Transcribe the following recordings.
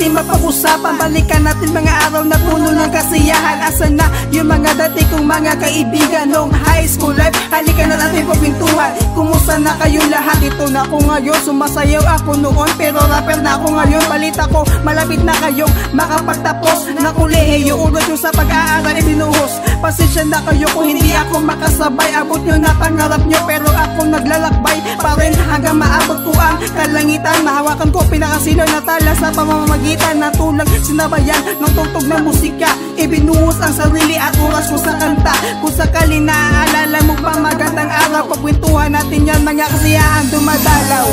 natin mapag-usapan. Balikan natin mga araw na puno ng kasiyahan. Asan na yung mga dati kong mga kaibigan nung high school life? Halika na natin pagpintuhan. Kumusta na kayong lahat? Ito na ako ngayon, sumasayaw ako noon, pero rapper na ako ngayon. Balita ko, malapit na kayong makapagtapos na kolehiyo. Urot nyo sa pag-aaral ibinuhos. Pasensya na kayo kung hindi ako makasabay. Abot nyo na pangarap nyo, pero ako naglalakbay pa rin hanggang maabot ko ang kalangitan. Mahawakan ko pinakasilaw na tala sa pamamagitan ng tulang sinabayan ng tugtog ng musika. Ibinuhos ang sarili at oras ko sa kanta. Kung sakali naaalala mo pa magandang araw, pagkwentuhan natin yan, mga kasiyahan dumadalaw.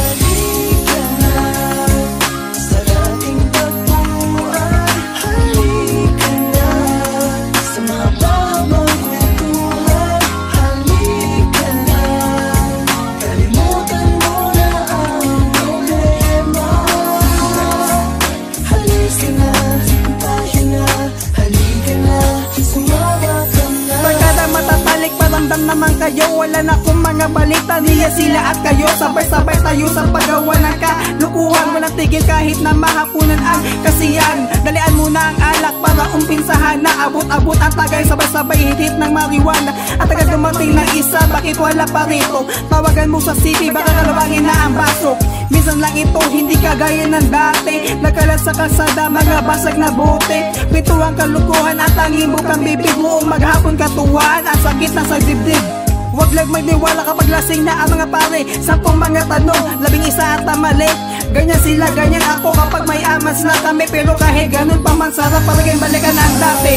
Naman kayo, wala na akong mga balita. Nila sila at kayo, sabay-sabay tayo sa paggawa ng kalukuhan. Walang tigil kahit na mahapunan ang kasiyahan. Dalian muna ang alak para umpinsahan na abot-abot ang tagay, sabay-sabay hit ng marijuana. At agad dumating ng isa, bakit wala pa rito? Tawagan mo sa city, baka kalawangin na ang baso. Minsan lang ito, hindi kagaya ng dati. Nagkalat sa kalsada, mga basag na bote. Pito ang kalukuhan at tanging bukang bibig mo. Maghapon katuwaan, ang sakit na sa dibdib. Huwag lang magniwala kapag lasing na ang mga pare. 10 mga tanong, 11 at mali. Ganyan sila, ganyan ako kapag may amas na kami. Pero kahit ganun pa man, sarap palaging balikan ang dati.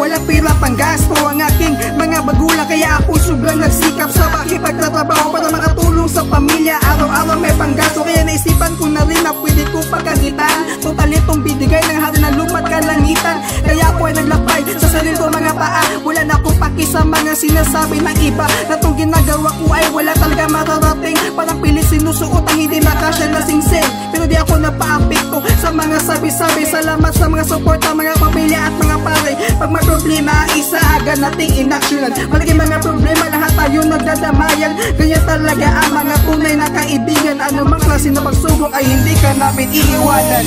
Walang pira pang gasto ang aking mga magulang, kaya ako sobrang nagsikap sa pakipagtatrabaho para makatulong sa pamilya. Araw-araw may panggasto, kaya naisipan ko na rin na pwede ko pagkakitaan. Total itong binigay ng hari ng lupa't kalangitan. Kaya ako ay naglapay sa sarili ko mga paa. Wala na akong paki sa mga sinasabi ng iba, na itong ginagawa ko ay wala talaga mararating. Parang pilit sinusuot ang hindi makasya na singsing, pero di ako napaapekto sa mga sabi-sabi. Salamat sa mga suporta, mga pamilya at mga pare. Pag may problema, isa agad nating inaksyonan. Malaging mga problema, lahat tayo nagdadamayan. Ganyan talaga ang mga tunay na kaibigan. Ano mang klase na pagsubok ay hindi ka namin iiwanan.